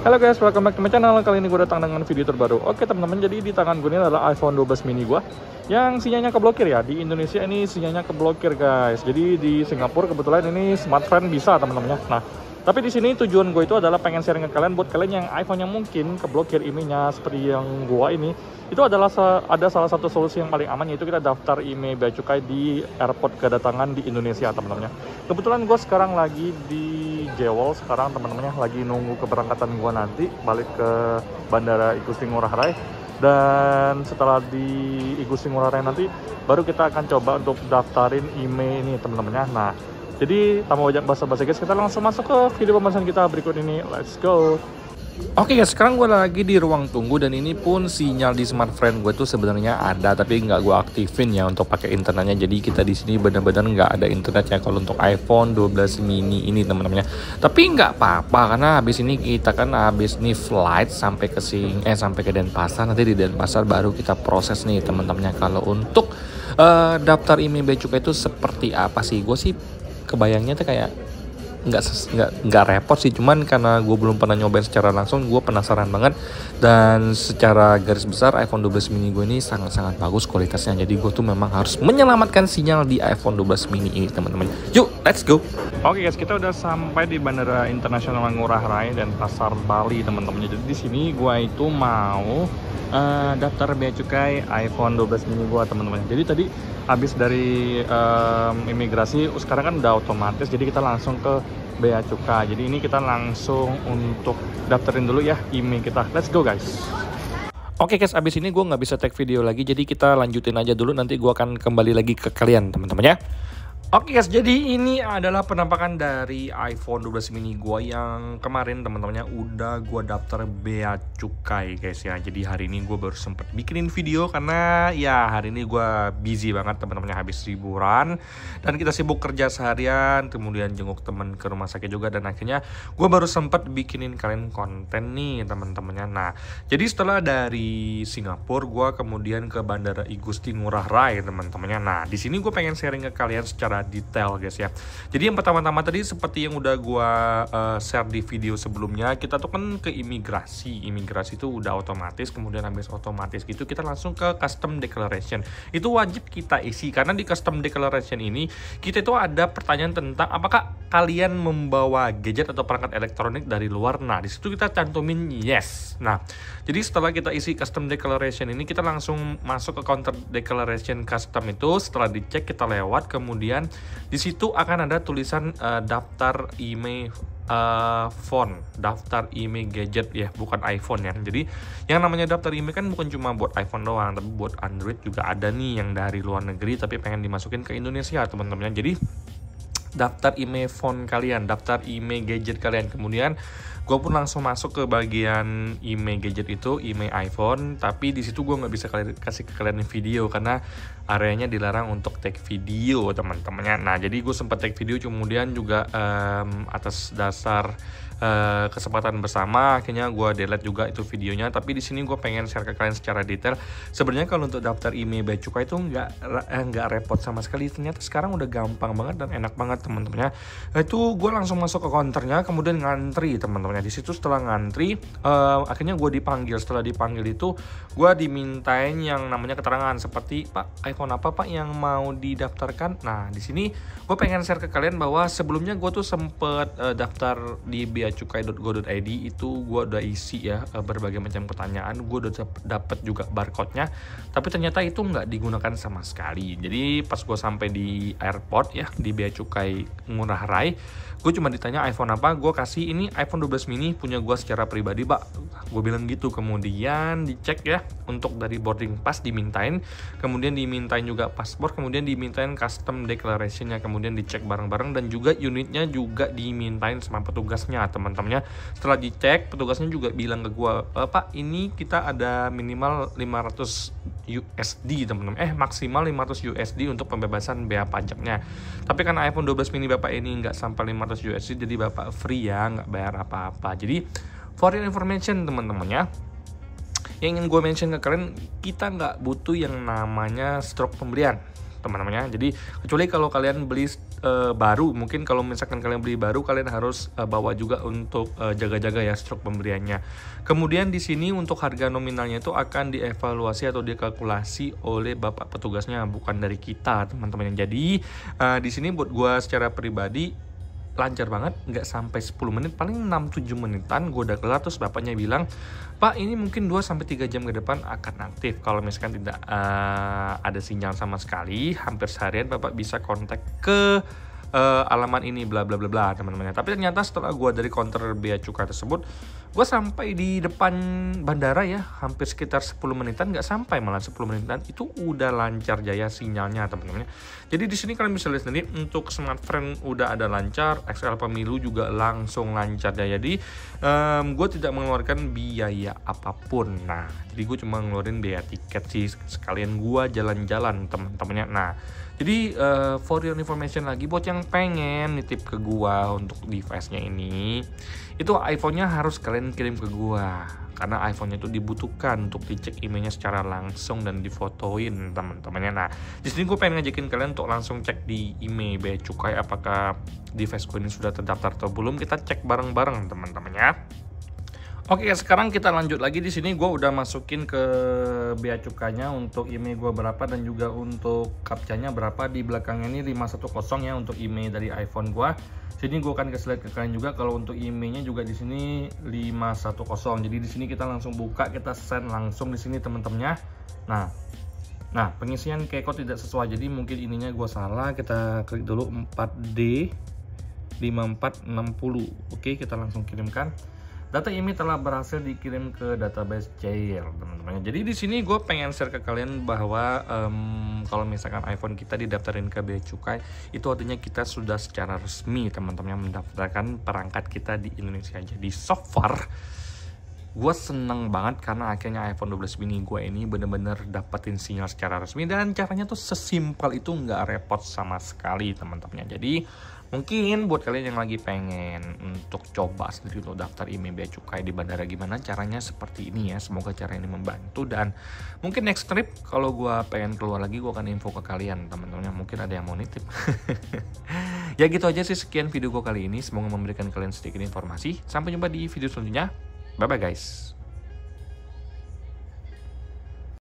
Halo guys, welcome back to my channel. Kali ini gue datang dengan video terbaru. Oke teman-teman, jadi di tangan gue ini adalah iPhone 12 mini gue yang sinyalnya keblokir ya. Di Indonesia ini sinyalnya keblokir guys. Jadi di Singapura kebetulan ini smartphone bisa teman-teman ya. Nah, tapi di sini tujuan gue itu adalah pengen sharing ke kalian buat kalian yang iPhone yang mungkin keblokir IMEI-nya seperti yang gue ini. Itu adalah ada salah satu solusi yang paling aman, yaitu kita daftar IMEI Bea Cukai di airport kedatangan di Indonesia teman-teman ya. Kebetulan gue sekarang lagi di Jewol sekarang teman-temannya, lagi nunggu keberangkatan gue nanti balik ke Bandara Igusti Ngurah Rai. Dan setelah di Igusti Ngurah Rai nanti baru kita akan coba untuk daftarin IMEI ini teman-temannya. Nah, jadi tanpa banyak basa-basi guys, kita langsung masuk ke video pembahasan kita berikut ini. Let's go. Oke guys, sekarang gue lagi di ruang tunggu dan ini pun sinyal di smartphone gue tuh sebenarnya ada, tapi nggak gue aktifin ya untuk pakai internetnya. Jadi kita di sini benar-benar nggak ada internetnya kalau untuk iPhone 12 mini ini teman-temannya. Tapi nggak apa-apa karena habis ini kita kan habis nih flight sampai ke sampai ke Denpasar. Nanti di Denpasar baru kita proses nih teman-temannya. Kalau untuk daftar IMEI Bea Cukai itu seperti apa sih? Gue sih kebayangnya tuh kayak nggak repot sih, cuman karena gue belum pernah nyobain secara langsung, gue penasaran banget. Dan secara garis besar iPhone 12 mini gue ini sangat-sangat bagus kualitasnya, jadi gue tuh memang harus menyelamatkan sinyal di iPhone 12 mini ini teman-teman. Yuk, let's go. Oke guys, kita udah sampai di Bandara Internasional Ngurah Rai dan Pasar Bali teman-teman. Jadi di sini gue itu mau daftar bea cukai iPhone 12 mini gue teman-teman. Jadi tadi habis dari imigrasi, sekarang kan udah otomatis, jadi kita langsung ke bea cukai. Jadi ini kita langsung untuk daftarin dulu ya IMEI kita. Let's go guys. Oke guys, abis ini gue nggak bisa take video lagi, jadi kita lanjutin aja dulu. Nanti gue akan kembali lagi ke kalian teman-teman ya. Oke guys, jadi ini adalah penampakan dari iPhone 12 mini gue yang kemarin teman-temannya udah gue daftar bea cukai guys ya. Jadi hari ini gue baru sempet bikinin video karena ya hari ini gue busy banget teman-temannya, habis liburan dan kita sibuk kerja seharian, kemudian jenguk temen ke rumah sakit juga, dan akhirnya gue baru sempet bikinin kalian konten nih teman-temannya. Nah, jadi setelah dari Singapura gue kemudian ke Bandara Igusti Ngurah Rai teman-temannya. Nah, di sini gue pengen sharing ke kalian secara detail guys ya. Jadi yang pertama-tama tadi seperti yang udah gua share di video sebelumnya, kita tuh kan ke imigrasi itu udah otomatis, kemudian habis otomatis gitu kita langsung ke custom declaration. Itu wajib kita isi karena di custom declaration ini kita itu ada pertanyaan tentang apakah kalian membawa gadget atau perangkat elektronik dari luar. Nah, di situ kita cantumin yes. Nah, jadi setelah kita isi custom declaration ini, kita langsung masuk ke counter declaration custom itu. Setelah dicek, kita lewat, kemudian di situ akan ada tulisan daftar IMEI phone, daftar IMEI gadget ya, bukan iPhone ya. Jadi yang namanya daftar IMEI kan bukan cuma buat iPhone doang, tapi buat Android juga ada nih yang dari luar negeri tapi pengen dimasukin ke Indonesia teman-teman. Jadi daftar IMEI phone kalian, daftar IMEI gadget kalian. Kemudian gue pun langsung masuk ke bagian IMEI gadget itu, IMEI iPhone. Tapi di situ gue nggak bisa kasih ke kalian video karena areanya dilarang untuk take video teman-temannya. Nah, jadi gue sempat take video, kemudian juga atas dasar kesempatan bersama akhirnya gue delete juga itu videonya. Tapi di sini gue pengen share ke kalian secara detail. Sebenarnya kalau untuk daftar IMEI Bea Cukai itu nggak repot sama sekali. Ternyata sekarang udah gampang banget dan enak banget teman-temannya. Itu gue langsung masuk ke counternya, kemudian ngantri teman-temannya. Di situ setelah ngantri, akhirnya gue dipanggil. Setelah dipanggil itu gue dimintain yang namanya keterangan seperti, Pak, iPhone apa Pak yang mau didaftarkan. Nah, di sini gue pengen share ke kalian bahwa sebelumnya gue tuh sempet daftar di beacukai.go.id, itu gue udah isi ya berbagai macam pertanyaan, gue udah dapet juga barcode-nya, tapi ternyata itu nggak digunakan sama sekali. Jadi pas gue sampai di airport ya, di Bea Cukai Ngurah Rai, gue cuma ditanya iPhone apa, gue kasih ini iPhone 12 mini punya gue secara pribadi Pak, gue bilang gitu. Kemudian dicek ya, untuk dari boarding pass dimintain, kemudian dimintain juga paspor, kemudian dimintain custom declaration-nya, kemudian dicek bareng-bareng, dan juga unitnya juga dimintain sama petugasnya teman-temannya. Setelah dicek, petugasnya juga bilang ke gue, Pak, ini kita ada minimal 500 USD teman-teman, maksimal 500 USD untuk pembebasan bea pajaknya. Tapi karena iPhone 12 mini Bapak ini nggak sampai 500 USD, jadi Bapak free ya, nggak bayar apa-apa. Jadi for your information teman-teman ya, yang ingin gue mention ke kalian, kita nggak butuh yang namanya stroke pembelian. teman-temannya. Jadi kecuali kalau kalian beli baru, mungkin kalau misalkan kalian beli baru kalian harus bawa juga untuk jaga-jaga ya stok pemberiannya. Kemudian di sini untuk harga nominalnya itu akan dievaluasi atau dikalkulasi oleh bapak petugasnya, bukan dari kita teman-teman. Jadi di sini buat gua secara pribadi lancar banget, nggak sampai 10 menit, paling 6-7 menitan gue udah kelar. Terus bapaknya bilang, Pak ini mungkin 2-3 jam ke depan akan aktif. Kalau misalkan tidak ada sinyal sama sekali, hampir seharian bapak bisa kontak ke alaman ini bla bla bla bla teman-teman. Tapi ternyata setelah gue dari counter bea cukai tersebut, gue sampai di depan bandara ya, hampir sekitar 10 menitan, nggak sampai malah 10 menitan itu udah lancar jaya sinyalnya teman-teman. Jadi di sini kalian bisa lihat sendiri untuk smartphone udah ada lancar, XL Pemilu juga langsung lancar jaya. Jadi gue tidak mengeluarkan biaya apapun. Nah, jadi gue cuma ngeluarin biaya tiket sih, sekalian gue jalan-jalan teman-temannya. Nah, jadi for your information lagi buat yang pengen nitip ke gua untuk device-nya ini, itu iPhone-nya harus kalian kirim ke gua karena iPhone-nya itu dibutuhkan untuk dicek emailnya secara langsung dan difotoin teman-temannya. Nah, di sini gue pengen ngajakin kalian untuk langsung cek di email bea cukai apakah device gue ini sudah terdaftar atau belum. Kita cek bareng-bareng teman-temannya. Oke, sekarang kita lanjut lagi. Di sini gue udah masukin ke bea cukainya untuk IMEI gue berapa dan juga untuk captcha-nya berapa. Di belakangnya ini 510 ya untuk IMEI dari iPhone gue. Sini gue akan kasih lihat ke kalian juga kalau untuk IMEI-nya juga di sini 510. Jadi di sini kita langsung buka, kita send langsung di sini teman-temannya. Nah, pengisian keycode tidak sesuai. Jadi mungkin ininya gue salah. Kita klik dulu 4D 5460. Oke, kita langsung kirimkan. Data ini telah berhasil dikirim ke database Cair, teman-teman. Jadi di sini gue pengen share ke kalian bahwa kalau misalkan iPhone kita didaftarin ke bea cukai, itu artinya kita sudah secara resmi teman-teman mendaftarkan perangkat kita di Indonesia. Jadi so far gue seneng banget karena akhirnya iPhone 12 mini gue ini bener-bener dapetin sinyal secara resmi, dan caranya tuh sesimpel itu, nggak repot sama sekali teman-teman. Jadi mungkin buat kalian yang lagi pengen untuk coba sendiri lo daftar IMEI bea cukai di bandara, gimana caranya seperti ini ya. Semoga cara ini membantu, dan mungkin next trip kalau gue pengen keluar lagi gue akan info ke kalian teman-teman. Mungkin ada yang mau nitip. Ya gitu aja sih, sekian video gue kali ini. Semoga memberikan kalian sedikit informasi. Sampai jumpa di video selanjutnya. Bye bye guys.